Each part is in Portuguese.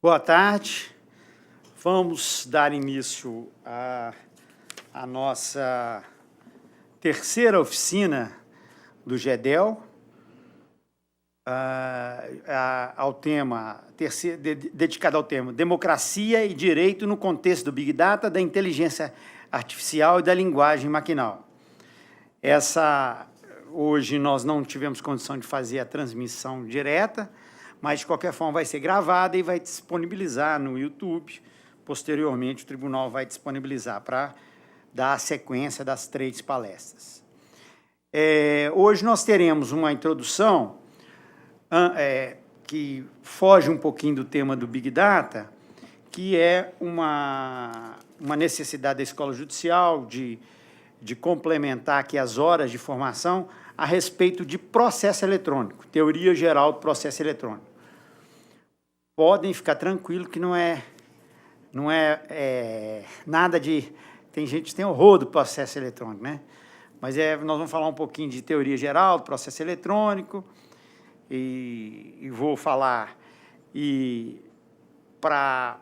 Boa tarde. Vamos dar início à nossa terceira oficina do GEDEL, dedicada ao tema Democracia e Direito no contexto do Big Data, da inteligência artificial e da linguagem maquinal. Hoje nós não tivemos condição de fazer a transmissão direta, mas, de qualquer forma, vai ser gravada e vai disponibilizar no YouTube. Posteriormente, o tribunal vai disponibilizar para dar a sequência das 3 palestras. Hoje nós teremos uma introdução que foge um pouquinho do tema do Big Data, que é uma necessidade da Escola Judicial de complementar aqui as horas de formação a respeito de processo eletrônico, teoria geral do processo eletrônico. Podem ficar tranquilos que não é nada de... Tem gente que tem horror do processo eletrônico, né? Mas nós vamos falar um pouquinho de teoria geral do processo eletrônico e vou falar, e para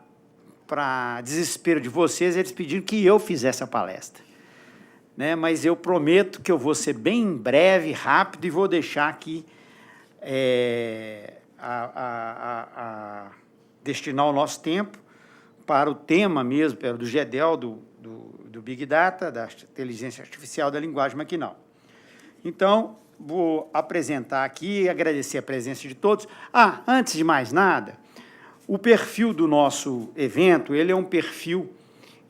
desespero de vocês, eles pediram que eu fizesse a palestra, né? Mas eu prometo que eu vou ser bem breve, rápido, e vou deixar aqui destinar o nosso tempo para o tema mesmo, do GEDEL, do Big Data, da inteligência artificial, da linguagem maquinal. Então, vou apresentar aqui e agradecer a presença de todos. Antes de mais nada, o perfil do nosso evento, ele é um perfil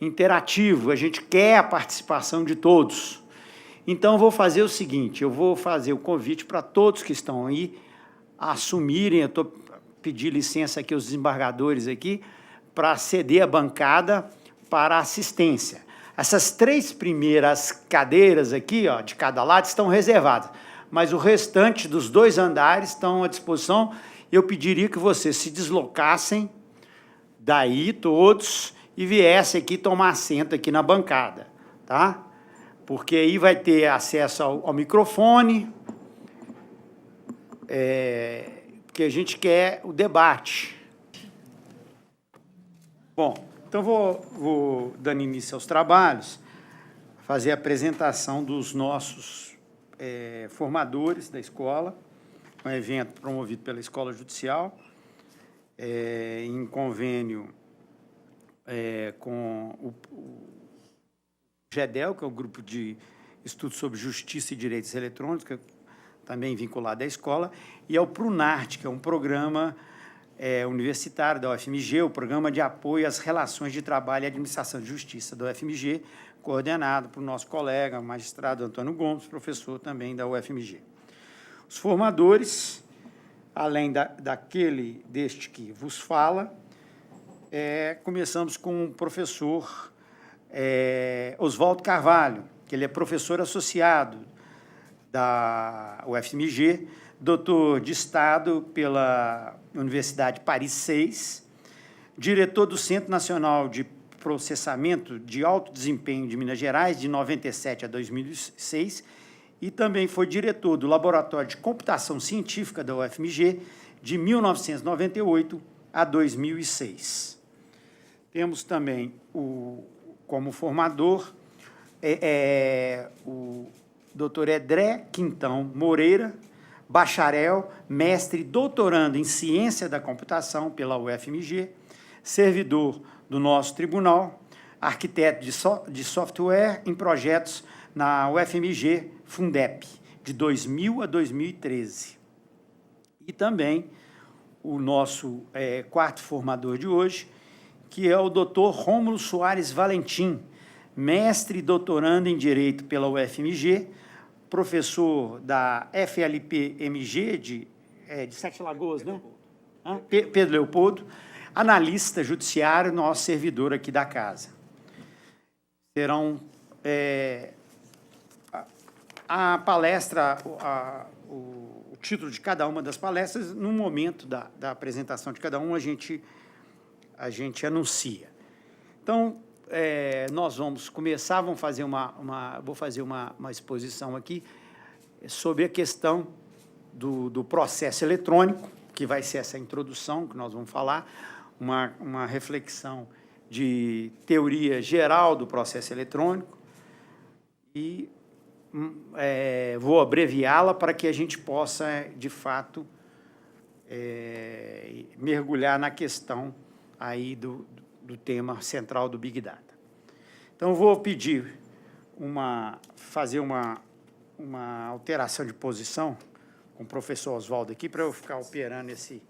interativo, a gente quer a participação de todos. Então, eu vou fazer o seguinte, eu vou fazer o convite para todos que estão aí assumirem, eu estou pedindo licença aqui aos desembargadores aqui, para ceder a bancada para assistência. Essas 3 primeiras cadeiras aqui, de cada lado, estão reservadas, mas o restante dos 2 andares estão à disposição. Eu pediria que vocês se deslocassem daí todos e viessem aqui tomar assento aqui na bancada, tá? Porque aí vai ter acesso ao microfone, porque a gente quer o debate. Bom, então vou dando início aos trabalhos, fazer a apresentação dos nossos formadores da escola, um evento promovido pela Escola Judicial, em convênio com o GEDEL, que é o Grupo de Estudos sobre Justiça e Direitos Eletrônicos, também vinculado à escola, e ao PRUNARTE, que é um programa universitário da UFMG, o Programa de Apoio às Relações de Trabalho e Administração de Justiça da UFMG, coordenado por nosso colega, magistrado Antônio Gomes, professor também da UFMG. Os formadores, além deste que vos fala, começamos com o professor Oswaldo Carvalho, que ele é professor associado da UFMG, doutor de Estado pela Universidade Paris 6, diretor do Centro Nacional de Processamento de Alto Desempenho de Minas Gerais, de 97 a 2006, e também foi diretor do Laboratório de Computação Científica da UFMG, de 1998 a 2006. Temos também, como formador, o doutor Edré Quintão Moreira, bacharel, mestre e doutorando em Ciência da Computação pela UFMG, servidor do nosso tribunal, arquiteto de software em projetos na UFMG Fundep, de 2000 a 2013. E também o nosso quarto formador de hoje, que é o doutor Rômulo Soares Valentim, mestre e doutorando em Direito pela UFMG, professor da FLP-MG de Sete Lagoas, né? Pedro Leopoldo, analista judiciário, nosso servidor aqui da casa. Serão a palestra, o título de cada uma das palestras, no momento da apresentação de cada um, a gente anuncia. Então, nós vamos começar, vou fazer uma exposição aqui sobre a questão do processo eletrônico, que vai ser essa introdução que nós vamos falar, uma reflexão de teoria geral do processo eletrônico, e vou abreviá-la para que a gente possa, de fato, mergulhar na questão aí do tema central do Big Data. Então, eu vou pedir fazer uma alteração de posição com o professor Oswaldo aqui, para eu ficar operando esse...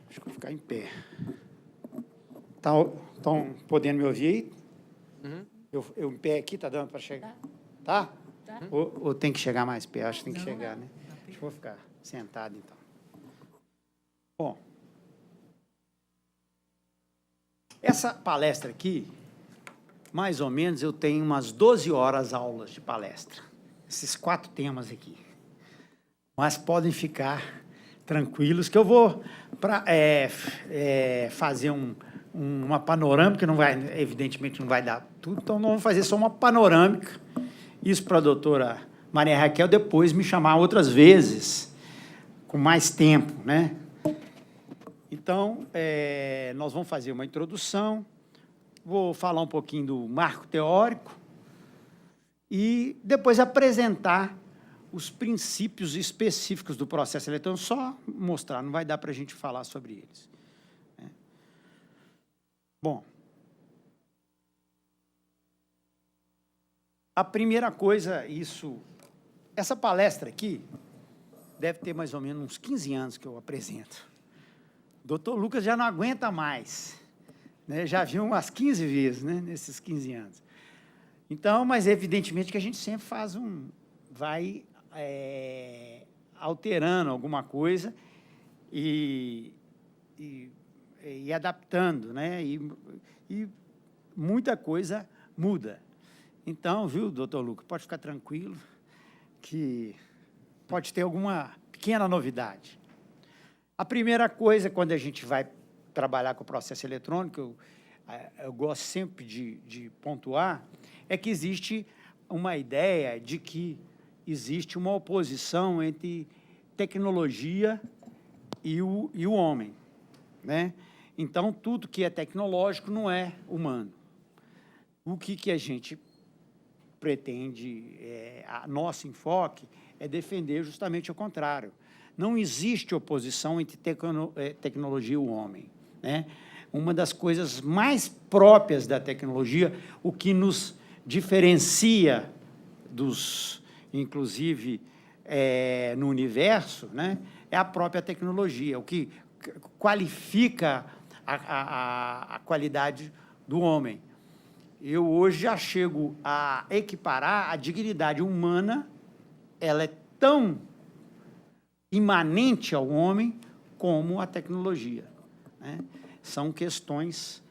Acho que vou ficar em pé. Estão podendo me ouvir aí? Uhum. Eu em pé aqui, está dando para chegar? Tá? Tá. Ou tem que chegar mais perto? Acho que tem que chegar, né? Acho que vou ficar sentado, então. Bom, essa palestra aqui, mais ou menos, eu tenho umas 12 horas aulas de palestra. Esses 4 temas aqui. Mas podem ficar tranquilos, que eu vou fazer uma panorâmica, não vai, evidentemente não vai dar tudo, então não vamos fazer só uma panorâmica. Isso para a doutora Maria Raquel depois me chamar outras vezes, com mais tempo, né? Então, nós vamos fazer uma introdução, vou falar um pouquinho do marco teórico e depois apresentar os princípios específicos do processo eletrônico, só mostrar, não vai dar para a gente falar sobre eles. Bom, a primeira coisa, essa palestra aqui deve ter mais ou menos uns 15 anos que eu apresento. O doutor Lucas já não aguenta mais, né? Já viu umas 15 vezes, né, nesses 15 anos. Então, mas evidentemente que a gente sempre vai alterando alguma coisa e adaptando, né? E muita coisa muda. Então, viu, doutor Lucas, pode ficar tranquilo que pode ter alguma pequena novidade. A primeira coisa, quando a gente vai trabalhar com o processo eletrônico, eu gosto sempre de pontuar, é que existe uma ideia de que existe uma oposição entre tecnologia e o homem, né? Então, tudo que é tecnológico não é humano. O que a gente pretende, nosso enfoque, é defender justamente o contrário. Não existe oposição entre tecnologia e o homem, né? Uma das coisas mais próprias da tecnologia, o que nos diferencia inclusive, no universo, né, é a própria tecnologia, o que qualifica a qualidade do homem. Eu hoje já chego a equiparar a dignidade humana, ela é tão imanente ao homem como a tecnologia, né? São questões...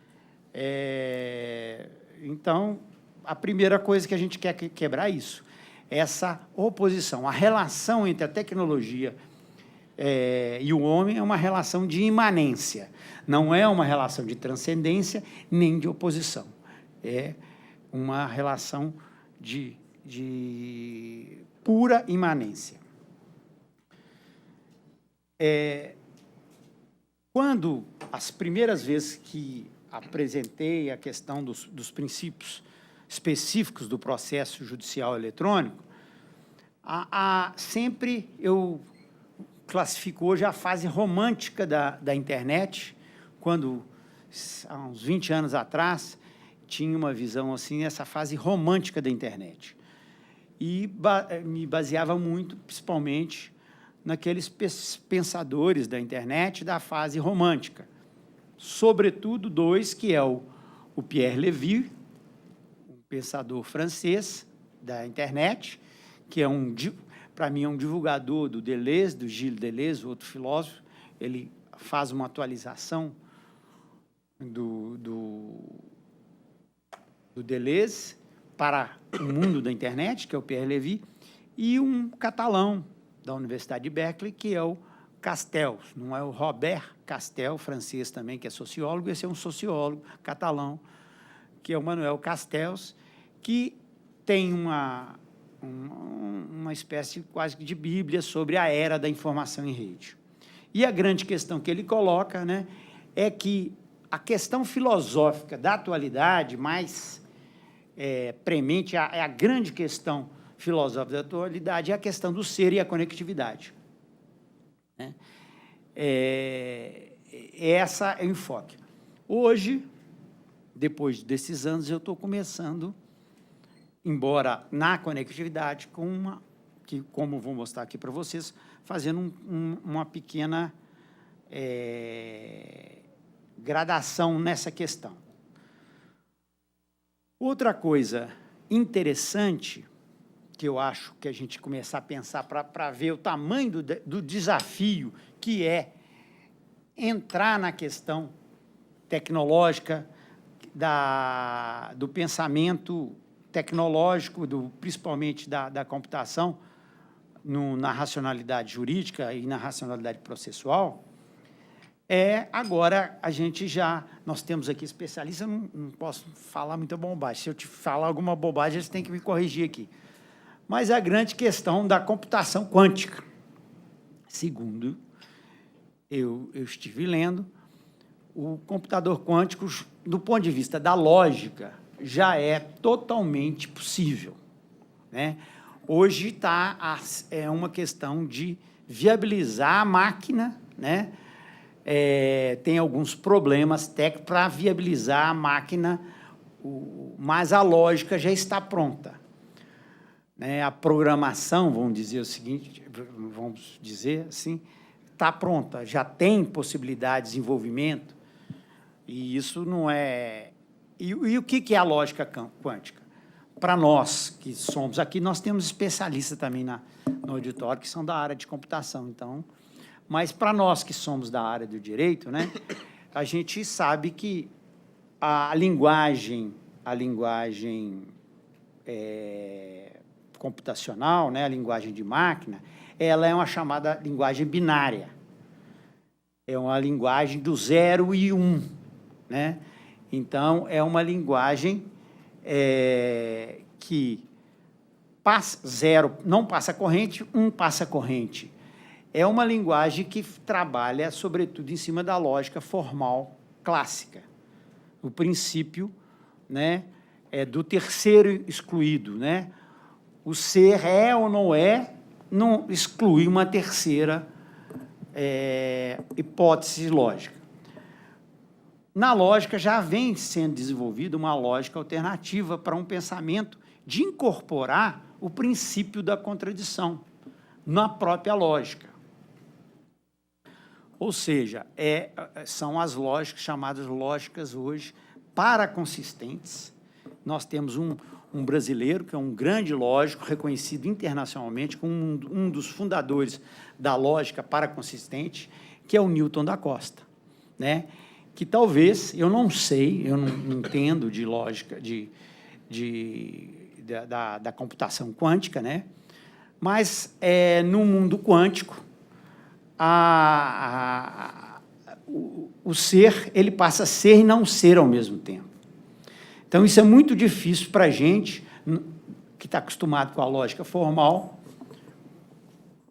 Então, a primeira coisa que a gente quer quebrar é isso, essa oposição, a relação entre a tecnologia e o homem é uma relação de imanência, não é uma relação de transcendência nem de oposição, é uma relação de pura imanência. Quando as primeiras vezes que apresentei a questão dos princípios específicos do processo judicial eletrônico, sempre eu classifico hoje a fase romântica da internet, quando, há uns 20 anos atrás, tinha uma visão assim, essa fase romântica da internet. E me baseava muito, principalmente, naqueles pensadores da internet da fase romântica. Sobretudo 2, que é o Pierre Levy, um pensador francês da internet, que é para mim, é um divulgador do Deleuze, do Gilles Deleuze, outro filósofo. Ele faz uma atualização do Deleuze para o mundo da internet, que é o Pierre Levy, e um catalão da Universidade de Berkeley, que é o Castells, não é o Robert Castells, francês também, que é sociólogo, esse é um sociólogo catalão, que é o Manuel Castells, que tem uma espécie quase que de bíblia sobre a era da informação em rede. E a grande questão que ele coloca, né, é que a questão filosófica da atualidade, mais premente, é a grande questão filosófica da atualidade, é a questão do ser e a conectividade. Né? Essa é o enfoque. Hoje, depois desses anos, eu estou começando, embora na conectividade, com uma, que, como vou mostrar aqui para vocês, fazendo uma pequena gradação nessa questão. Outra coisa interessante, que eu acho que a gente começar a pensar para ver o tamanho do desafio que é entrar na questão tecnológica, do pensamento tecnológico, principalmente da computação, na racionalidade jurídica e na racionalidade processual, agora nós temos aqui especialistas, eu não posso falar muita bobagem, se eu te falar alguma bobagem, eles têm que me corrigir aqui. Mas a grande questão da computação quântica. Segundo eu estive lendo, o computador quântico, do ponto de vista da lógica, já é totalmente possível. Né? Hoje é uma questão de viabilizar a máquina, né? Tem alguns problemas técnicos para viabilizar a máquina, mas a lógica já está pronta. Né? A programação, vamos dizer assim, está pronta, já tem possibilidade de desenvolvimento, e isso não é... E o que é a lógica quântica? Para nós que somos aqui, nós temos especialistas também no auditório que são da área de computação, então, mas para nós que somos da área do direito, né, a gente sabe que a linguagem computacional, né, a linguagem de máquina, ela é uma chamada linguagem binária. É uma linguagem do 0 e 1, né? Então, é uma linguagem que passa 0, não passa corrente, 1 passa corrente. É uma linguagem que trabalha, sobretudo, em cima da lógica formal clássica. O princípio, né, do terceiro excluído, né? O ser é ou não exclui uma terceira hipótese lógica. Na lógica, já vem sendo desenvolvida uma lógica alternativa para um pensamento de incorporar o princípio da contradição na própria lógica. Ou seja, são as lógicas chamadas lógicas hoje paraconsistentes. Nós temos um brasileiro, que é um grande lógico, reconhecido internacionalmente como um dos fundadores da lógica paraconsistente, que é o Newton da Costa, né? Que talvez, eu não sei, eu não entendo de lógica da computação quântica, né? Mas no mundo quântico, o ser, ele passa a ser e não ser ao mesmo tempo. Então, isso é muito difícil para a gente, que está acostumado com a lógica formal,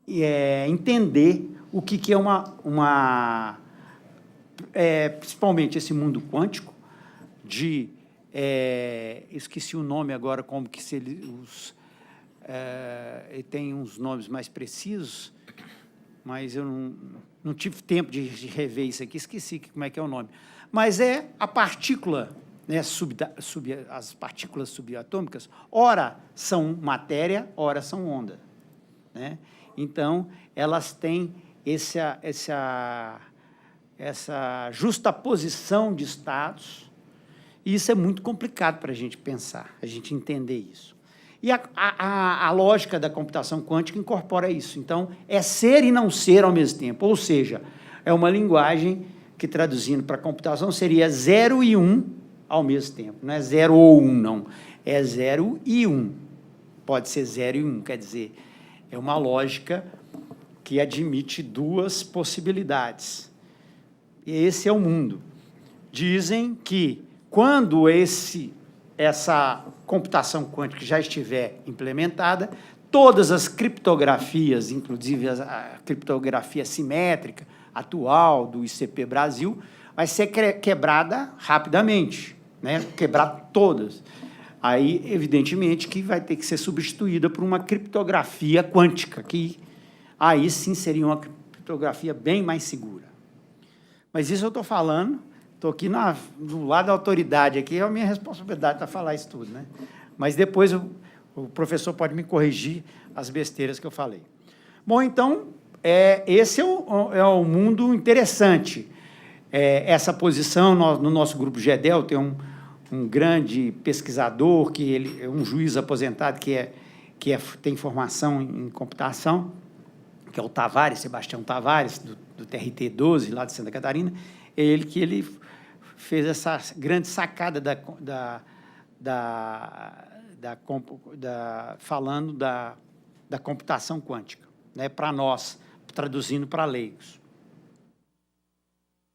entender o que é principalmente esse mundo quântico, esqueci o nome agora, como que tem uns nomes mais precisos, mas eu não tive tempo de rever isso aqui, esqueci como é que é o nome. Mas a partícula, né, as partículas subatômicas, ora são matéria, ora são onda. Né? Então, elas têm essa justaposição de estados, e isso é muito complicado para a gente pensar, a gente entender isso. E a lógica da computação quântica incorpora isso. Então, é ser e não ser ao mesmo tempo, ou seja, é uma linguagem que, traduzindo para a computação, seria 0 e 1 ao mesmo tempo. Não é 0 ou 1, não. É 0 e 1. Pode ser 0 e 1, quer dizer, É uma lógica que admite duas possibilidades. E esse é o mundo. Dizem que, quando essa computação quântica já estiver implementada, todas as criptografias, inclusive a criptografia simétrica atual do ICP Brasil, vai ser quebrada rapidamente, né? Quebrar todas. Aí, evidentemente, que vai ter que ser substituída por uma criptografia quântica, que aí sim seria uma criptografia bem mais segura. Mas isso eu estou falando, estou aqui do lado da autoridade, aqui é a minha responsabilidade para falar isso tudo, né? Mas depois o professor pode me corrigir as besteiras que eu falei. Bom, então, esse é um mundo interessante. Essa posição, no nosso grupo GEDEL, tem um grande pesquisador, que é um juiz aposentado, que tem formação em computação, que é o Tavares, Sebastião Tavares, do TRT-12, lá de Santa Catarina. Ele fez essa grande sacada falando da computação quântica, né, para nós, traduzindo para leigos.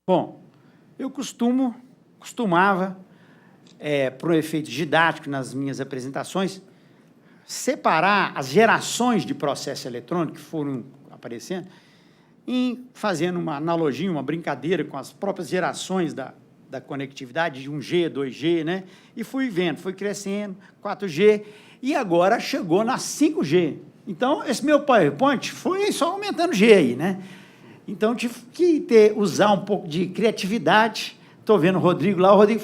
Bom, eu costumava, para o efeito didático nas minhas apresentações, separar as gerações de processo eletrônico que foram aparecendo, fazendo uma analogia, uma brincadeira com as próprias gerações da conectividade, de 1G, 2G, né? E fui vendo, fui crescendo, 4G, e agora chegou na 5G. Então, esse meu PowerPoint foi só aumentando G aí, né? Então, tive que usar um pouco de criatividade. Estou vendo o Rodrigo lá. O Rodrigo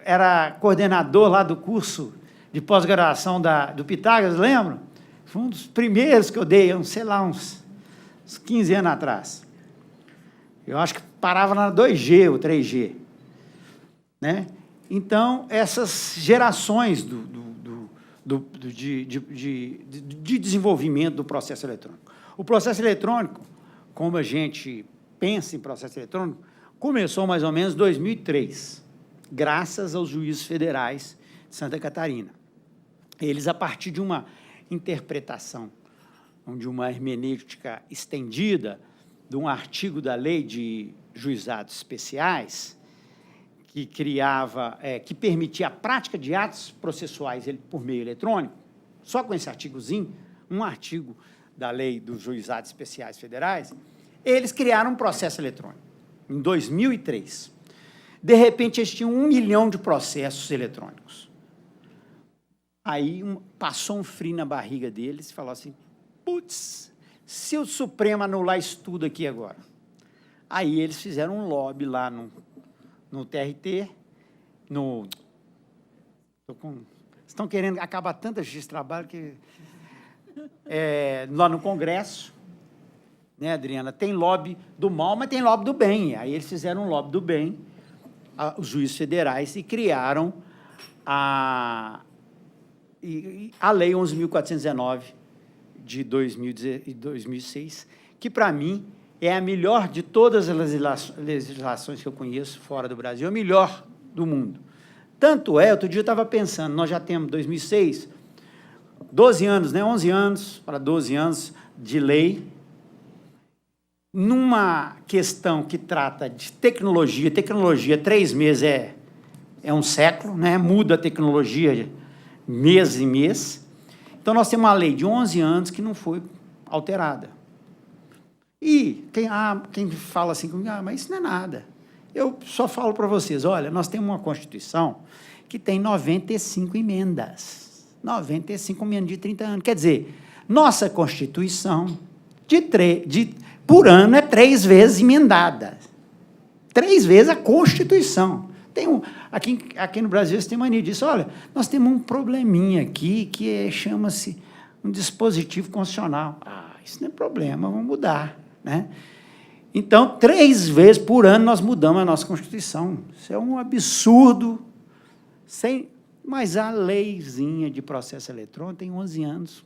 era coordenador lá do curso de pós-graduação do Pitágoras, lembra? Foi um dos primeiros que eu dei, sei lá, uns 15 anos atrás. Eu acho que parava na 2G ou 3G. Né? Então, essas gerações de desenvolvimento do processo eletrônico. O processo eletrônico, como a gente pensa em processo eletrônico, começou mais ou menos em 2003, graças aos juízes federais de Santa Catarina. Eles, a partir de uma interpretação, de uma hermenêutica estendida, de um artigo da Lei de Juizados Especiais, que permitia a prática de atos processuais por meio eletrônico, só com esse artigozinho, um artigo da Lei dos Juizados Especiais Federais, eles criaram um processo eletrônico, em 2003. De repente, eles tinham 1 milhão de processos eletrônicos. Aí passou um frio na barriga deles e falou assim, putz, se o Supremo anular isso tudo aqui agora. Aí eles fizeram um lobby lá no TRT, estão querendo acabar tanta justiça de trabalho que... lá no Congresso, né, Adriana, tem lobby do mal, mas tem lobby do bem. Aí eles fizeram um lobby do bem, os juízes federais, e criaram a Lei 11.419 de 2006, que, para mim, é a melhor de todas as legislações que eu conheço fora do Brasil, a melhor do mundo. Tanto outro dia eu estava pensando, nós já temos 2006, 12 anos, né? 11 anos para 12 anos de lei, numa questão que trata de tecnologia, 3 meses é um século, né? Muda a tecnologia mês em mês. Então, nós temos uma lei de 11 anos que não foi alterada. E quem fala assim comigo, mas isso não é nada. Eu só falo para vocês, olha, nós temos uma Constituição que tem 95 emendas. 95 emendas de 30 anos. Quer dizer, nossa Constituição, por ano, é 3 vezes emendada. 3 vezes a Constituição. Aqui no Brasil, você tem mania disso. Olha, nós temos um probleminha aqui que chama-se um dispositivo constitucional. Isso não é problema, vamos mudar. Né? Então, 3 vezes por ano nós mudamos a nossa Constituição. Isso é um absurdo. Mas a leizinha de processo eletrônico tem 11 anos.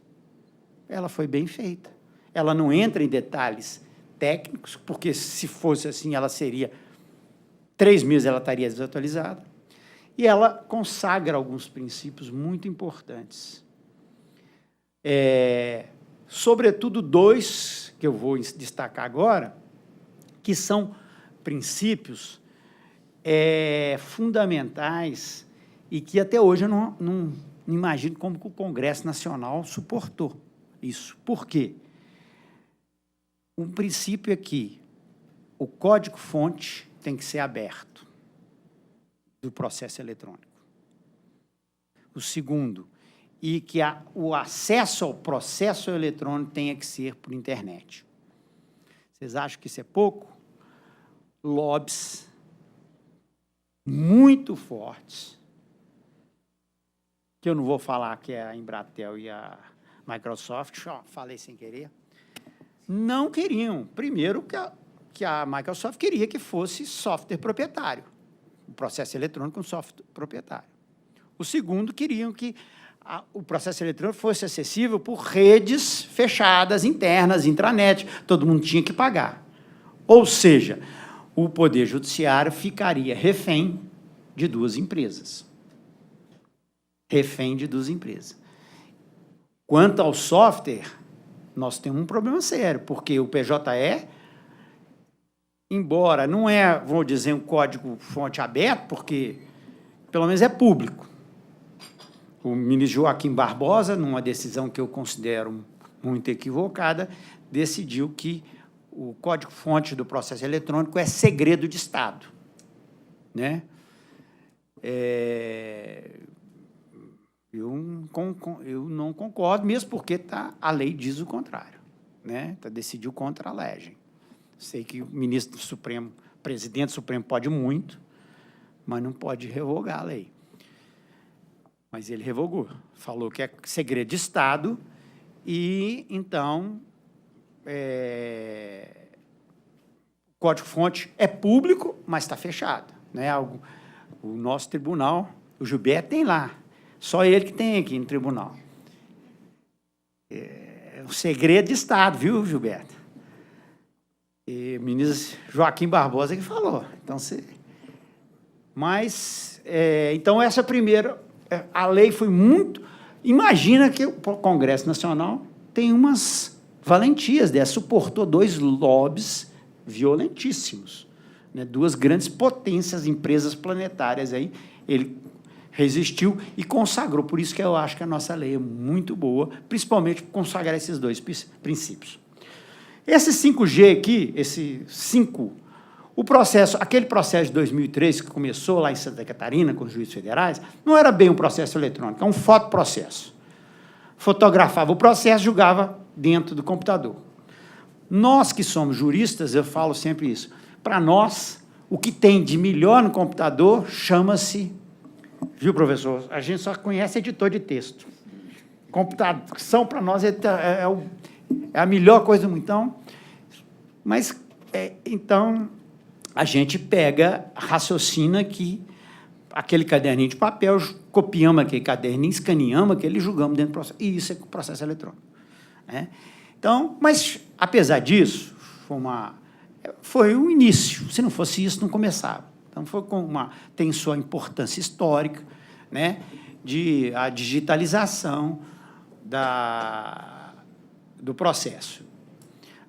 Ela foi bem feita. Ela não entra em detalhes técnicos, porque, se fosse assim, ela seria... 3 meses ela estaria desatualizada. E ela consagra alguns princípios muito importantes. Sobretudo dois, que eu vou destacar agora, que são princípios fundamentais e que até hoje eu não imagino como que o Congresso Nacional suportou isso. Por quê? Um princípio é que o código-fonte tem que ser aberto do processo eletrônico. O segundo, e que o acesso ao processo eletrônico tenha que ser por internet. Vocês acham que isso é pouco? Lobbies muito fortes, que eu não vou falar que é a Embratel e a Microsoft, falei sem querer, não queriam. Primeiro, que a Microsoft queria que fosse software proprietário, o processo eletrônico com software proprietário. O segundo, queriam que o processo eletrônico fosse acessível por redes fechadas, internas, intranet, todo mundo tinha que pagar. Ou seja, o Poder Judiciário ficaria refém de duas empresas. Refém de duas empresas. Quanto ao software, nós temos um problema sério, porque o PJE, embora não é, vou dizer, um código-fonte aberto, porque pelo menos é público. O ministro Joaquim Barbosa, numa decisão que eu considero muito equivocada, decidiu que o código-fonte do processo eletrônico é segredo de Estado, né? Eu não concordo, mesmo porque a lei diz o contrário, né? Decidiu contra a legem. Sei que o ministro Supremo, presidente Supremo pode muito, mas não pode revogar a lei. Mas ele revogou, falou que é segredo de Estado e, então, o código-fonte é público, mas está fechado, né? O nosso tribunal, o Gilberto tem lá, só ele que tem aqui no tribunal. É um segredo de Estado, viu, Gilberto? E o ministro Joaquim Barbosa que falou. Então, então essa primeira, a lei foi muito... Imagina que o Congresso Nacional tem umas valentias dessas, suportou dois lobbies violentíssimos, né? Duas grandes potências, empresas planetárias aí, ele resistiu e consagrou. Por isso que eu acho que a nossa lei é muito boa, principalmente consagrar esses dois princípios. Esse 5G aqui, aquele processo de 2003 que começou lá em Santa Catarina com os juízes federais, não era bem um processo eletrônico, é um fotoprocesso. Fotografava o processo, julgava dentro do computador. Nós que somos juristas, eu falo sempre isso, para nós, o que tem de melhor no computador chama-se, viu, professor? A gente só conhece editor de texto. Computação, para nós, é a melhor coisa do mundo. Então, então, a gente raciocina que aquele caderninho de papel, copiamos aquele caderninho, escaneamos aquele e julgamos dentro do processo. E isso é o processo eletrônico, né? Então, mas, apesar disso, foi um início. Se não fosse isso, não começava. Então, tem sua importância histórica, né, a digitalização do processo.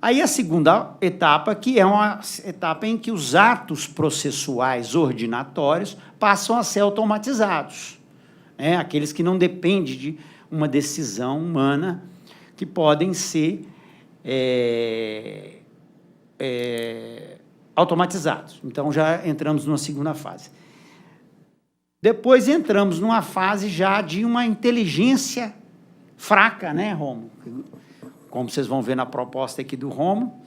Aí a segunda etapa, que é uma etapa em que os atos processuais ordinatórios passam a ser automatizados, né? Aqueles que não dependem de uma decisão humana, que podem ser automatizados. Então, já entramos numa segunda fase. Depois entramos numa fase já de uma inteligência fraca, né, Romo? Como vocês vão ver na proposta aqui do Romo,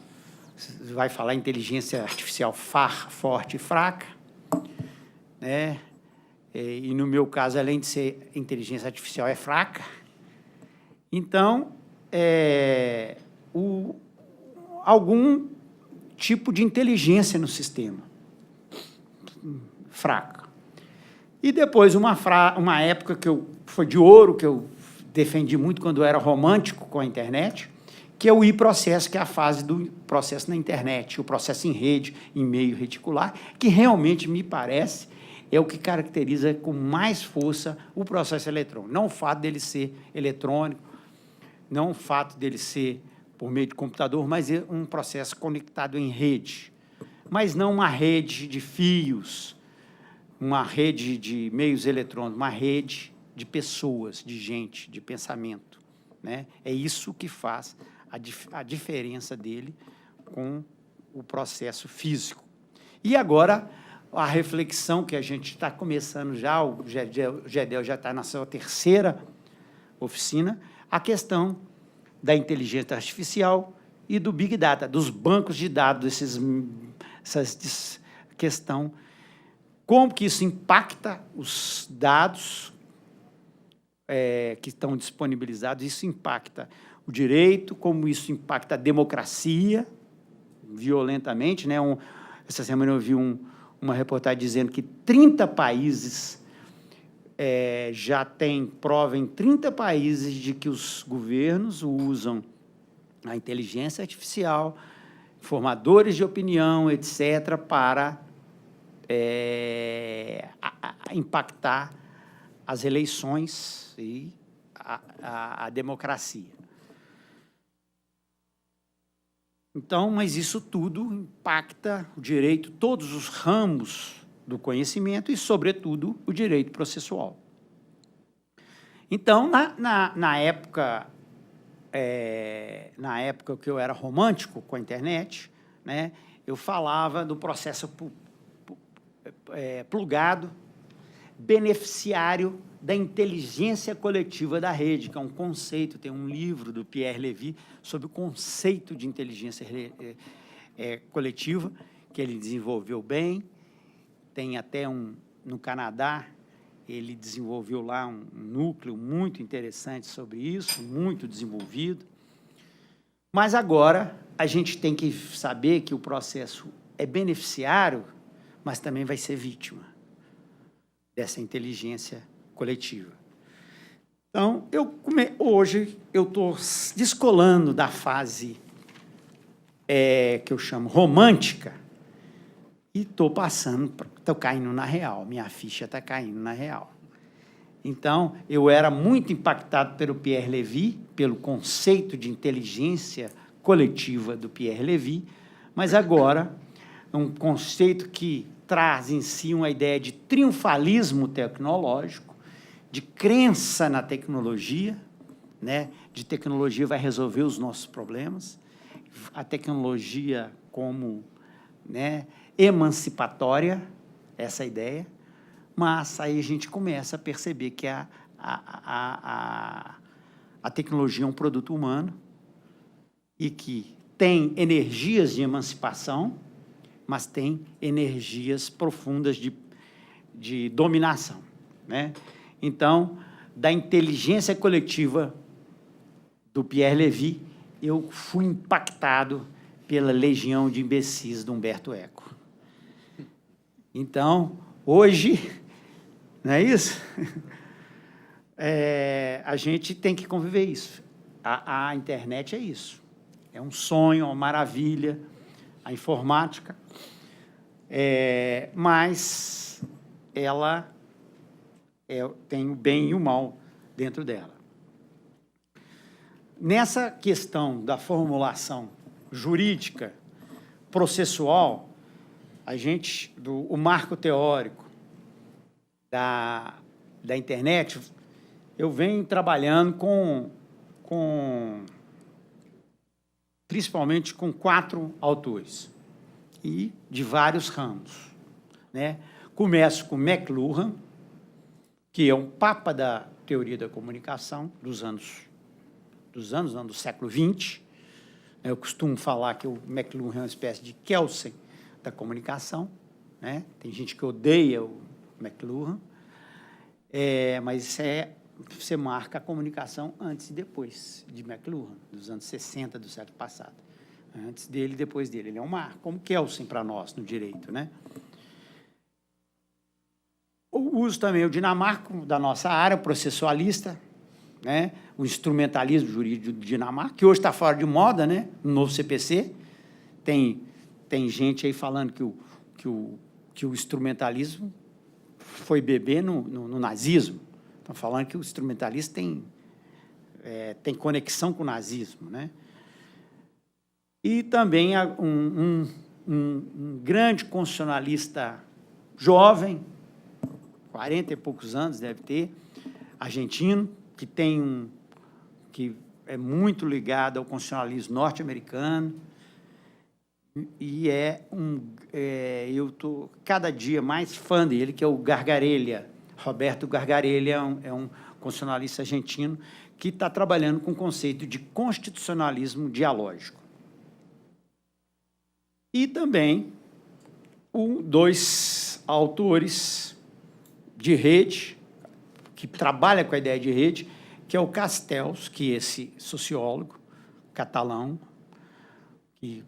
vai falar inteligência artificial forte e fraca, né? E, no meu caso, além de ser inteligência artificial, é fraca. Então, algum tipo de inteligência no sistema, fraca. E depois, uma época foi de ouro, que eu defendi muito quando eu era romântico com a internet, que é o e-processo, que é a fase do processo na internet, o processo em rede, em meio reticular, que realmente, me parece, é o que caracteriza com mais força o processo eletrônico. Não o fato dele ser eletrônico, não o fato dele ser por meio de computador, mas é um processo conectado em rede. Mas não uma rede de fios, uma rede de meios eletrônicos, uma rede de pessoas, de gente, de pensamento, né? É isso que faz a diferença dele com o processo físico. E agora, a reflexão que a gente está começando já, o Gedel já está na sua terceira oficina, a questão da inteligência artificial e do Big Data, dos bancos de dados, essa questão, como que isso impacta os dados que estão disponibilizados, isso impacta o direito, como isso impacta a democracia, violentamente, né? Essa semana eu vi uma reportagem dizendo que 30 países já tem prova em 30 países de que os governos usam a inteligência artificial, formadores de opinião, etc., para impactar as eleições e a democracia. Então, mas isso tudo impacta o direito, todos os ramos do conhecimento e, sobretudo, o direito processual. Então, na época que eu era romântico com a internet, né, eu falava do processo plugado, beneficiário da inteligência coletiva da rede, que é um conceito, tem um livro do Pierre Levy sobre o conceito de inteligência coletiva, que ele desenvolveu bem. Tem até no Canadá, ele desenvolveu lá um núcleo muito interessante sobre isso, muito desenvolvido. Mas agora a gente tem que saber que o processo é beneficiário, mas também vai ser vítima dessa inteligência coletiva. Então, hoje eu estou descolando da fase que eu chamo romântica e estou caindo na real, minha ficha está caindo na real. Então, eu era muito impactado pelo Pierre Levy, pelo conceito de inteligência coletiva do Pierre Levy, mas agora é um conceito que traz em si uma ideia de triunfalismo tecnológico, de crença na tecnologia, né? De tecnologia vai resolver os nossos problemas, a tecnologia como, né, emancipatória, essa ideia, mas aí a gente começa a perceber que a tecnologia é um produto humano e que tem energias de emancipação, mas tem energias profundas de dominação, né? Então, da inteligência coletiva do Pierre Levy, eu fui impactado pela legião de imbecis do Humberto Eco. Então, hoje, não é isso? A gente tem que conviver isso. A internet é isso. É um sonho, uma maravilha, a informática, mas ela tem o bem e o mal dentro dela. Nessa questão da formulação jurídica, processual, o marco teórico da internet, eu venho trabalhando principalmente com 4 autores, e de vários ramos, né? Começo com McLuhan, que é um papa da teoria da comunicação do século XX. Eu costumo falar que o McLuhan é uma espécie de Kelsen da comunicação, né? Tem gente que odeia o McLuhan, mas você marca a comunicação antes e depois de McLuhan, dos anos 60 do século passado. Antes dele e depois dele. Ele é um marco, como Kelsen para nós no direito, né? O uso também o Dinamarca, da nossa área, processualista, né? O instrumentalismo jurídico do Dinamarca, que hoje está fora de moda, né? No novo CPC. Tem gente aí falando que o instrumentalismo foi bebê no nazismo. Estão falando que o instrumentalista tem tem conexão com o nazismo, né? E também um grande constitucionalista jovem, 40 e poucos anos deve ter, argentino, que é muito ligado ao constitucionalismo norte-americano, e eu estou cada dia mais fã dele, que é o Gargarella. Roberto Gargarella é um constitucionalista argentino que está trabalhando com o conceito de constitucionalismo dialógico. E também dois autores de rede, que trabalha com a ideia de rede, que é o Castells, que é esse sociólogo catalão, que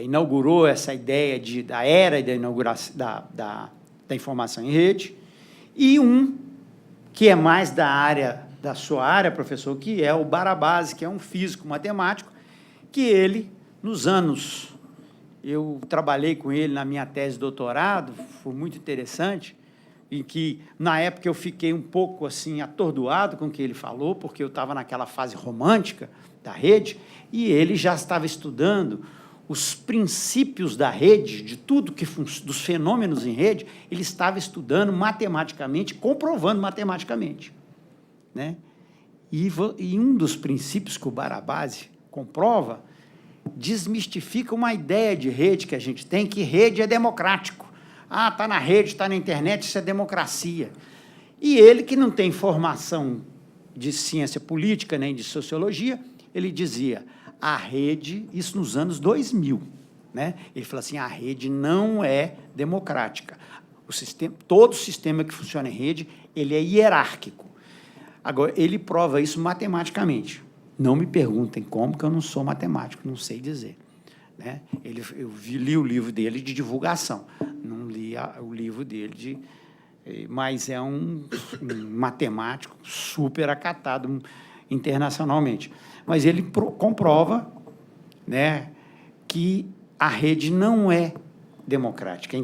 inaugurou essa ideia da era da inauguração da informação em rede, e que é mais da sua área, professor, que é o Barabás, que é um físico matemático, que ele, nos anos... Eu trabalhei com ele na minha tese de doutorado, foi muito interessante, em que, na época, eu fiquei um pouco assim atordoado com o que ele falou, porque eu estava naquela fase romântica da rede, e ele já estava estudando os princípios da rede, de tudo dos fenômenos em rede, ele estava estudando matematicamente, comprovando matematicamente, né? E um dos princípios que o Barabás comprova desmistifica uma ideia de rede que a gente tem, que rede é democrático. Ah, está na rede, está na internet, isso é democracia. E ele, que não tem formação de ciência política nem de sociologia, ele dizia, a rede, isso nos anos 2000, né? Ele falou assim, a rede não é democrática. Todo sistema que funciona em rede, ele é hierárquico. Agora, ele prova isso matematicamente. Não me perguntem como, que eu não sou matemático, não sei dizer, né? Eu li o livro dele de divulgação, não li o livro dele mas é um matemático super acatado internacionalmente. Mas ele comprova, né, que a rede não é democrática,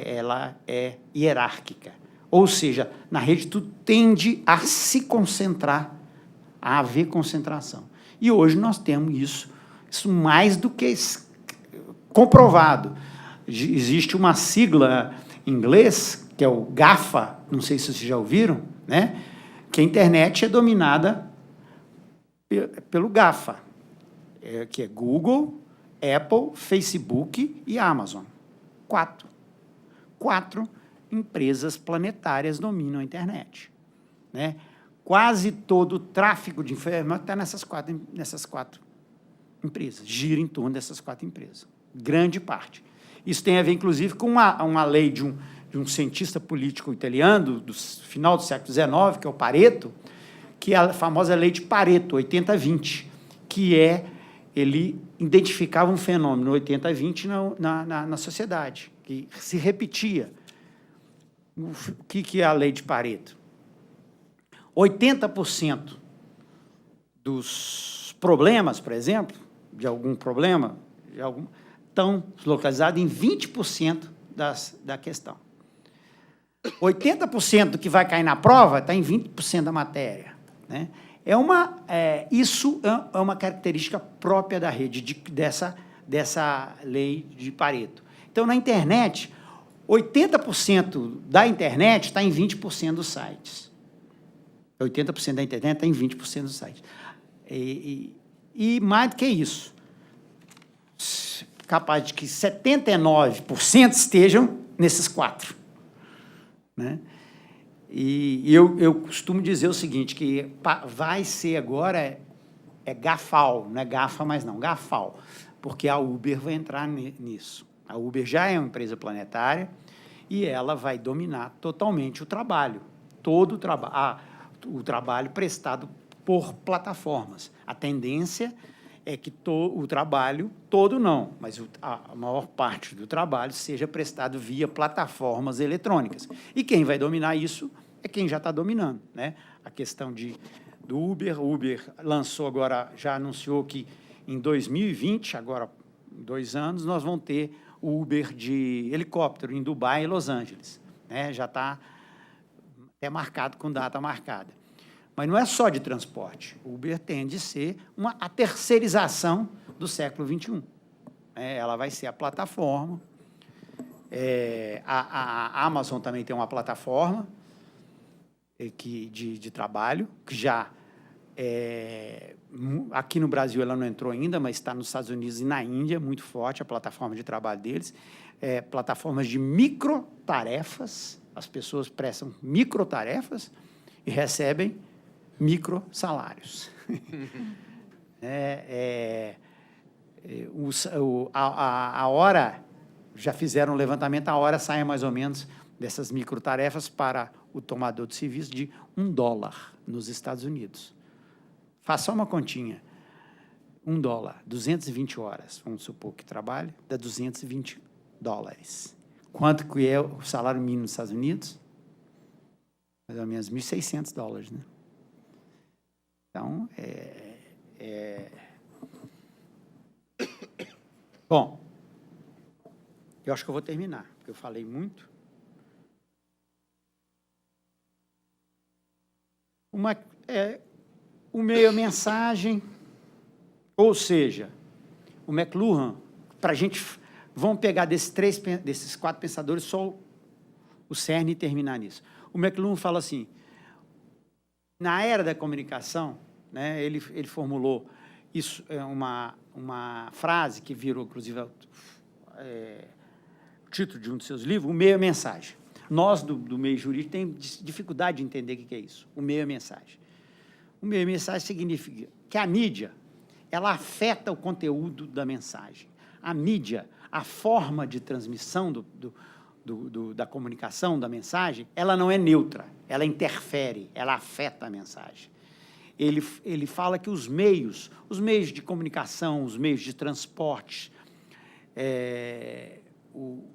ela é hierárquica. Ou seja, na rede tu tende a se concentrar, a haver concentração. E hoje nós temos isso mais do que comprovado. Existe uma sigla em inglês, que é o GAFA, não sei se vocês já ouviram, né? Que a internet é dominada pelo GAFA, que é Google, Apple, Facebook e Amazon. Quatro empresas planetárias dominam a internet, né? Quase todo o tráfego de informação está nessas quatro empresas, gira em torno dessas 4 empresas, grande parte. Isso tem a ver, inclusive, com uma lei de um cientista político italiano do final do século XIX, que é o Pareto, que é a famosa lei de Pareto, 80-20, que ele identificava um fenômeno 80-20 na sociedade, que se repetia. O que é a lei de Pareto? 80% dos problemas, por exemplo, de algum problema, estão localizados em 20% da questão. 80% do que vai cair na prova está em 20% da matéria, né? Isso é uma característica própria da rede, dessa lei de Pareto. Então, na internet, 80% da internet está em 20% dos sites. 80% da internet está em 20% dos sites. E mais do que isso, capaz de que 79% estejam nesses 4. Né? E eu costumo dizer o seguinte, que vai ser agora GAFAL, não é GAFA, mas não, GAFAL, porque a Uber vai entrar nisso. A Uber já é uma empresa planetária e ela vai dominar totalmente o trabalho, todo o trabalho prestado por plataformas. A tendência é que o trabalho todo não, mas a maior parte do trabalho seja prestado via plataformas eletrônicas. E quem vai dominar isso é quem já está dominando, né? A questão do Uber. O Uber lançou agora, já anunciou que em 2020, agora em 2 anos, nós vamos ter o Uber de helicóptero em Dubai e Los Angeles, né? Já está até marcado, com data marcada. Mas não é só de transporte. O Uber tende a ser a terceirização do século XXI. Ela vai ser a plataforma. A Amazon também tem uma plataforma de trabalho, que já... aqui no Brasil ela não entrou ainda, mas está nos Estados Unidos e na Índia, muito forte a plataforma de trabalho deles. Plataformas de microtarefas, as pessoas prestam microtarefas e recebem microsalários. A hora, já fizeram um levantamento, a hora sai mais ou menos dessas microtarefas para o tomador de serviço de $1 nos Estados Unidos. Faça só uma continha. $1, 220 horas, vamos supor que trabalhe, dá $220. Quanto que é o salário mínimo nos Estados Unidos? Mais ou menos $1.600, né? Então, Bom, eu acho que eu vou terminar, porque eu falei muito. O meio-mensagem, ou seja, o McLuhan, para a gente, vamos pegar desses 4 pensadores, só o cerne e terminar nisso. O McLuhan fala assim, na era da comunicação, né, ele formulou isso, uma frase que virou, inclusive, o título de um dos seus livros, o meio-mensagem. Nós, do meio jurídico, temos dificuldade de entender o que é isso, o meio-mensagem. O meio-mensagem significa que a mídia, ela afeta o conteúdo da mensagem. A mídia, a forma de transmissão da comunicação, da mensagem, ela não é neutra, ela interfere, ela afeta a mensagem. Ele fala que os meios de comunicação, os meios de transporte,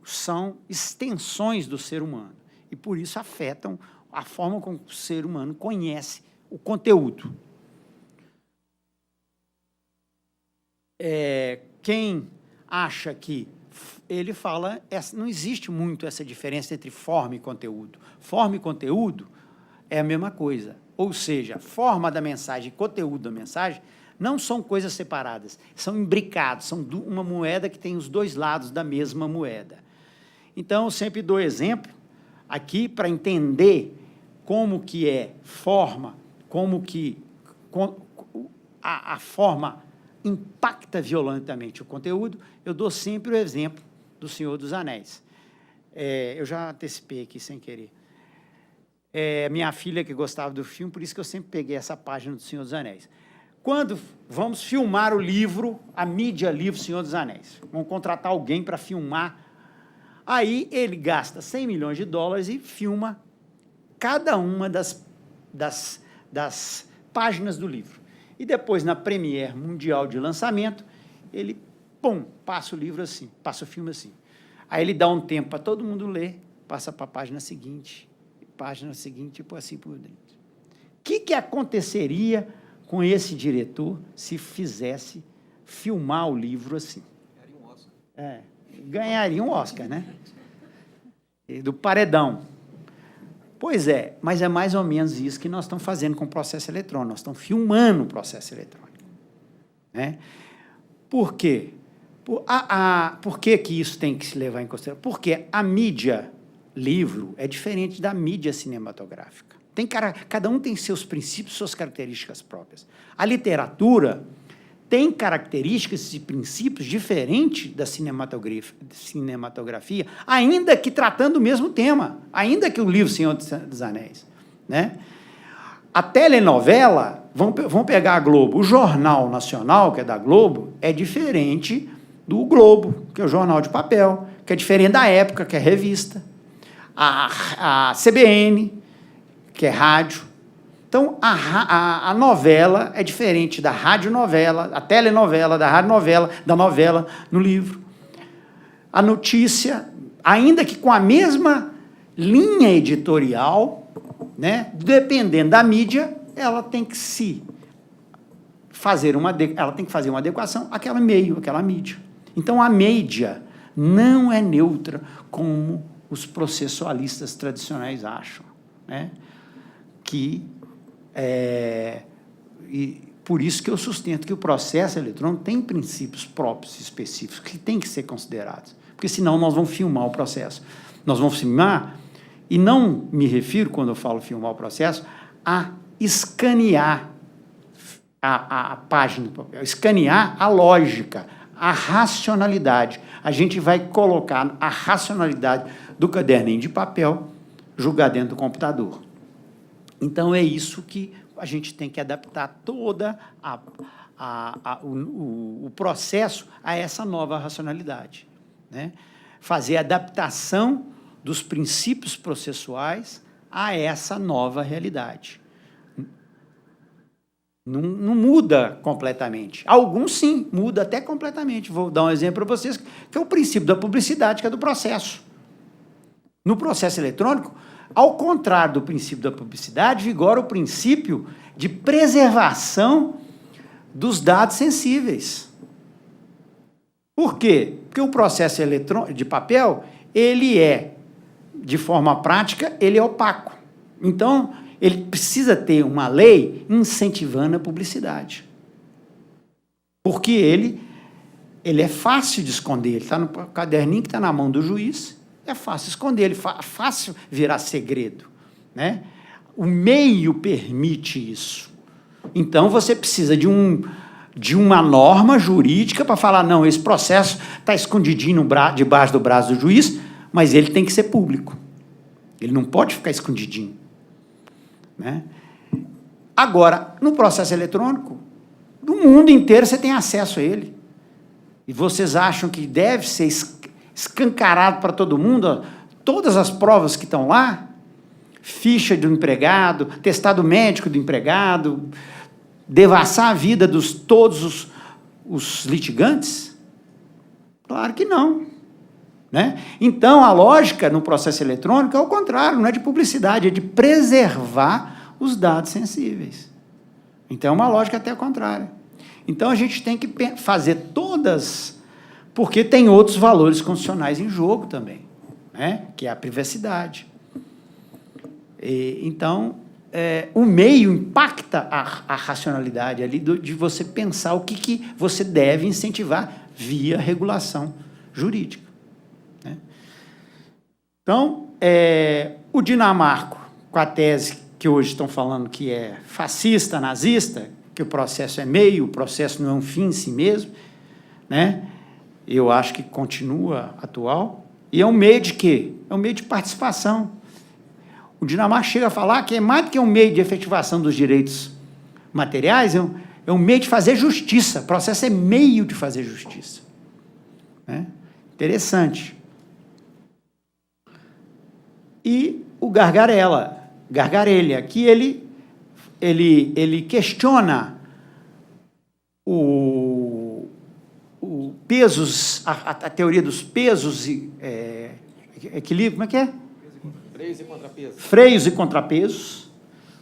são extensões do ser humano, e por isso afetam a forma como o ser humano conhece o conteúdo. Quem acha que... Ele fala, não existe muito essa diferença entre forma e conteúdo. Forma e conteúdo é a mesma coisa. Ou seja, forma da mensagem e conteúdo da mensagem não são coisas separadas, são imbricados, são uma moeda que tem os dois lados da mesma moeda. Então, eu sempre dou exemplo aqui para entender como que é forma, como que a forma impacta violentamente o conteúdo. Eu dou sempre o exemplo do Senhor dos Anéis. Eu já antecipei aqui sem querer. Minha filha que gostava do filme, por isso que eu sempre peguei essa página do Senhor dos Anéis. Quando vamos filmar o livro, a mídia livro Senhor dos Anéis, vamos contratar alguém para filmar, aí ele gasta $100 milhões e filma cada uma das páginas do livro. E depois, na premiere mundial de lançamento, ele, passa o livro assim, passa o filme assim. Aí ele dá um tempo para todo mundo ler, passa para a página seguinte, e por assim por dentro. O que aconteceria com esse diretor se fizesse filmar o livro assim? Ganharia um Oscar. Ganharia um Oscar, né? Do paredão. Pois é, mas é mais ou menos isso que nós estamos fazendo com o processo eletrônico. Nós estamos filmando o processo eletrônico. Né? Por quê? Por que isso tem que se levar em consideração? Porque a mídia livro é diferente da mídia cinematográfica. Cada um tem seus princípios, suas características próprias. A literatura tem características e princípios diferentes da cinematografia, ainda que tratando o mesmo tema, ainda que o livro Senhor dos Anéis. Né? A telenovela, vamos pegar a Globo, o Jornal Nacional, que é da Globo, é diferente do Globo, que é o jornal de papel, que é diferente da Época, que é revista, a CBN, que é rádio. Então, a novela é diferente da radionovela, a telenovela, da radionovela, da novela no livro. A notícia, ainda que com a mesma linha editorial, né, dependendo da mídia, ela tem que fazer uma adequação àquele meio, àquela mídia. Então, a mídia não é neutra como os processualistas tradicionais acham, né, que E por isso que eu sustento que o processo eletrônico tem princípios próprios, específicos, que têm que ser considerados, porque senão nós vamos filmar o processo. Nós vamos filmar, e não me refiro, quando eu falo filmar o processo, a escanear a página do papel, escanear a lógica, a racionalidade. A gente vai colocar a racionalidade do caderninho de papel, jogar dentro do computador. Então, é isso que a gente tem que adaptar toda o processo a essa nova racionalidade, né? Fazer a adaptação dos princípios processuais a essa nova realidade. Não muda completamente. Alguns, sim, muda até completamente. Vou dar um exemplo para vocês, que é o princípio da publicidade, que é do processo. No processo eletrônico, ao contrário do princípio da publicidade, vigora o princípio de preservação dos dados sensíveis. Por quê? Porque o processo eletrônico de papel, ele é, de forma prática, ele é opaco. Então, ele precisa ter uma lei incentivando a publicidade. Porque ele é fácil de esconder. Ele está no caderninho que está na mão do juiz, é fácil esconder, ele é fácil virar segredo, né? O meio permite isso. Então, você precisa de uma norma jurídica para falar, não, esse processo está escondidinho debaixo do braço do juiz, mas ele tem que ser público. Ele não pode ficar escondidinho, né? Agora, no processo eletrônico, do mundo inteiro você tem acesso a ele. E vocês acham que deve ser escancarado para todo mundo, ó, todas as provas que estão lá, ficha do empregado, atestado médico do empregado, devassar a vida de todos os litigantes? Claro que não, né? Então, a lógica no processo eletrônico é o contrário, não é de publicidade, é de preservar os dados sensíveis. Então, é uma lógica até contrária. Então, a gente tem que fazer todas, porque tem outros valores constitucionais em jogo também, né? Que é a privacidade. Então, o meio impacta a racionalidade ali de você pensar o que você deve incentivar via regulação jurídica, né? Então, o Dinamarco, com a tese que hoje estão falando que é fascista, nazista, que o processo é meio, o processo não é um fim em si mesmo, né? Eu acho que continua atual. E é um meio de quê? É um meio de participação. O Dinamarca chega a falar que é mais do que um meio de efetivação dos direitos materiais, é um meio de fazer justiça. O processo é meio de fazer justiça, né? Interessante. E o Gargarella, que ele questiona pesos, a teoria dos pesos e equilíbrio, como é que é? Freios e contrapesos. Freios e contrapesos.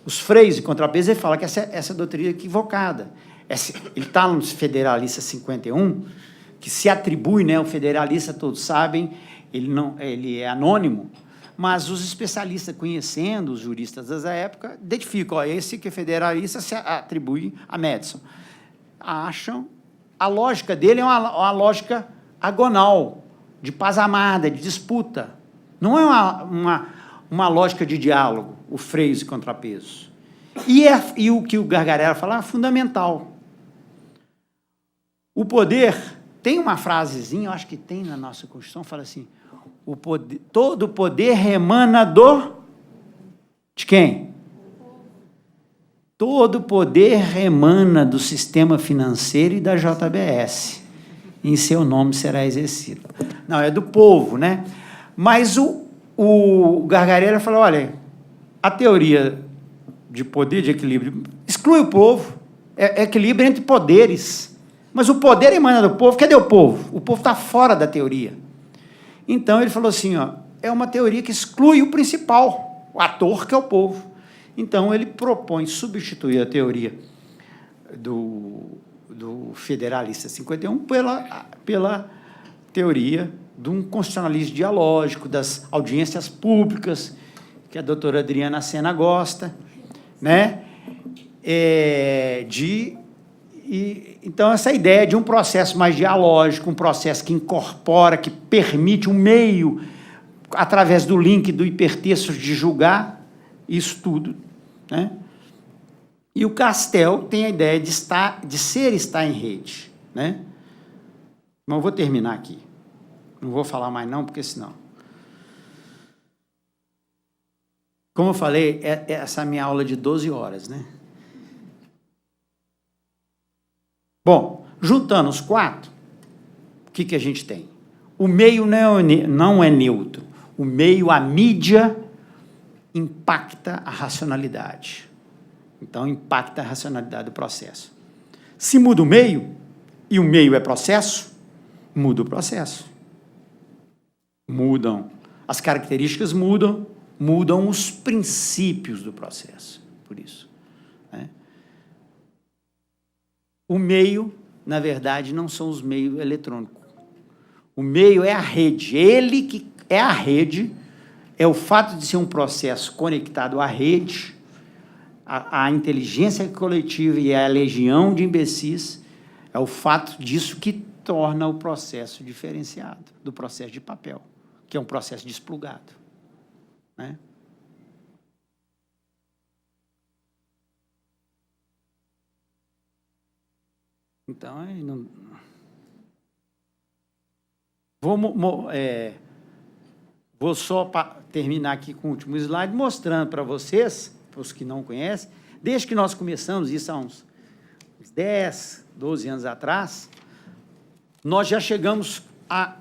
Os freios e contrapesos, ele fala que essa doutrina é equivocada. Ele está no Federalista 51, que se atribui, né, o federalista, todos sabem, ele é anônimo, mas os especialistas, conhecendo os juristas da época, identificam, ó, esse que é federalista se atribui a Madison. Acham, a lógica dele é uma lógica agonal, de paz amada, de disputa. Não é uma lógica de diálogo, o freios e contrapesos. E o que o Gargarella fala é fundamental. O poder, tem uma frasezinha, eu acho que tem na nossa Constituição, fala assim, todo poder emana de quem? Todo poder emana do sistema financeiro e da JBS. Em seu nome será exercido. Não, é do povo, né? Mas o Gargarella falou, olha, a teoria de poder, de equilíbrio, exclui o povo, é equilíbrio entre poderes. Mas o poder emana do povo, cadê o povo? O povo está fora da teoria. Então, ele falou assim, ó, é uma teoria que exclui o principal, o ator, que é o povo. Então, ele propõe substituir a teoria do Federalista 51 pela teoria de um constitucionalismo dialógico, das audiências públicas, que a doutora Adriana Sena gosta, né? Então, essa ideia de um processo mais dialógico, um processo que incorpora, que permite um meio, através do link, do hipertexto, de julgar isso tudo, né? E o Castel tem a ideia de estar em rede, né? Mas eu vou terminar aqui. Não vou falar mais não, porque senão... Como eu falei, essa é a minha aula de 12 horas, né? Bom, juntando os quatro, o que a gente tem? O meio não é neutro. O meio, a mídia, impacta a racionalidade. Então, impacta a racionalidade do processo. Se muda o meio, e o meio é processo, muda o processo. Mudam. As características mudam os princípios do processo, por isso. Né? O meio, na verdade, não são os meios eletrônicos. O meio é a rede. Ele que é a rede, é o fato de ser um processo conectado à rede, a inteligência coletiva e a legião de imbecis, é o fato disso que torna o processo diferenciado do processo de papel, que é um processo desplugado. Né? Então, não... Vou só terminar aqui com o último slide, mostrando para vocês, para os que não conhecem, desde que nós começamos isso há uns 10, 12 anos atrás, nós já chegamos a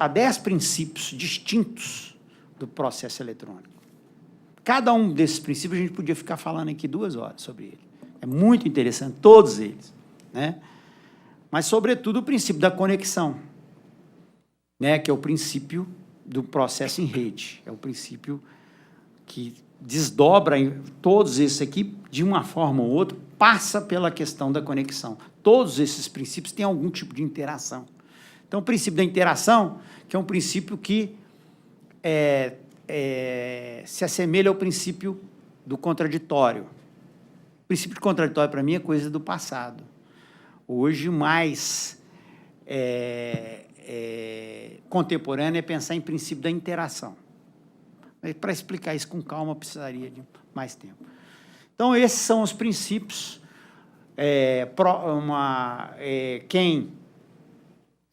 10 princípios distintos do processo eletrônico. Cada um desses princípios a gente podia ficar falando aqui 2 horas sobre ele. É muito interessante, todos eles, né? Mas, sobretudo, o princípio da conexão, né? Que é o princípio do processo em rede. É o princípio que desdobra todos esses aqui, de uma forma ou outra, passa pela questão da conexão. Todos esses princípios têm algum tipo de interação. Então, o princípio da interação, que é um princípio que se assemelha ao princípio do contraditório. O princípio de contraditório, para mim, é coisa do passado. Hoje, o mais contemporâneo é pensar em princípio da interação. Para explicar isso com calma, precisaria de mais tempo. Então, esses são os princípios. Quem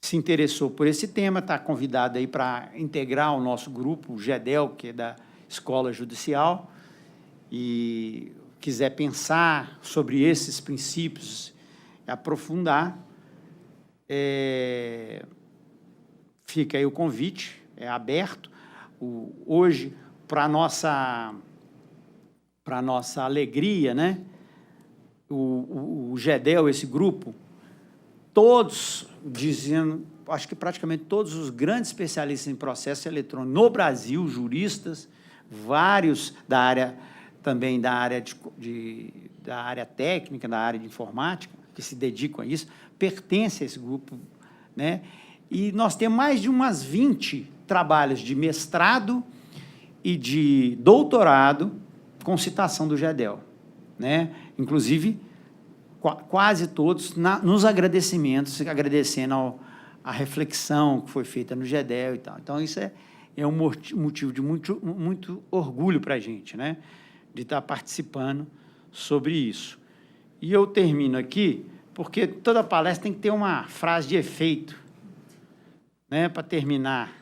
se interessou por esse tema está convidado aí para integrar o nosso grupo, o GEDEL, que é da Escola Judicial, e quiser pensar sobre esses princípios, aprofundar, fica aí o convite, é aberto. Hoje, para a nossa alegria, né, o GEDEL, esse grupo, todos dizendo, acho que praticamente todos os grandes especialistas em processo eletrônico no Brasil, juristas, vários da área, também da área técnica, da área de informática, que se dedicam a isso, pertencem a esse grupo, né? E nós temos mais de umas 20 trabalhos de mestrado e de doutorado com citação do GEDEL, né? Inclusive, quase todos nos agradecimentos, agradecendo a reflexão que foi feita no GEDEL e tal. Então, isso é um motivo de muito orgulho para a gente, né? De estar participando sobre isso. E eu termino aqui, porque toda palestra tem que ter uma frase de efeito, né? Para terminar.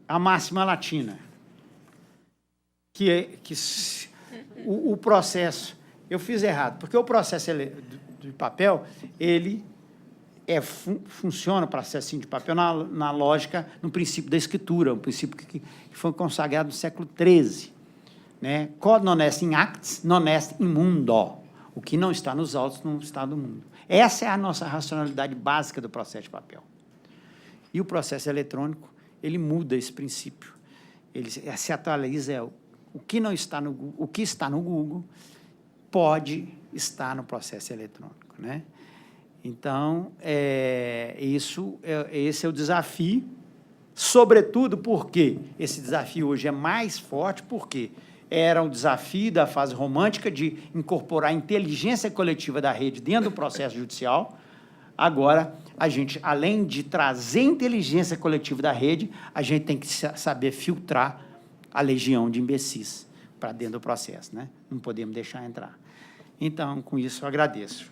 A máxima latina, o processo... Eu fiz errado, porque o processo de papel, ele funciona, o processo de papel, na lógica, no princípio da escritura, um princípio que foi consagrado no século XIII. Né? Quod non est in actis, non est in mundo. O que não está nos autos, não está no mundo. Essa é a nossa racionalidade básica do processo de papel. E o processo eletrônico, ele muda esse princípio. Ele se atualiza, o que não está no Google, o que está no Google pode estar no processo eletrônico, né? Então, esse é o desafio, sobretudo porque esse desafio hoje é mais forte, porque era o desafio da fase romântica de incorporar a inteligência coletiva da rede dentro do processo judicial. Agora, a gente, além de trazer a inteligência coletiva da rede, a gente tem que saber filtrar a legião de imbecis para dentro do processo, né? Não podemos deixar entrar. Então, com isso, eu agradeço.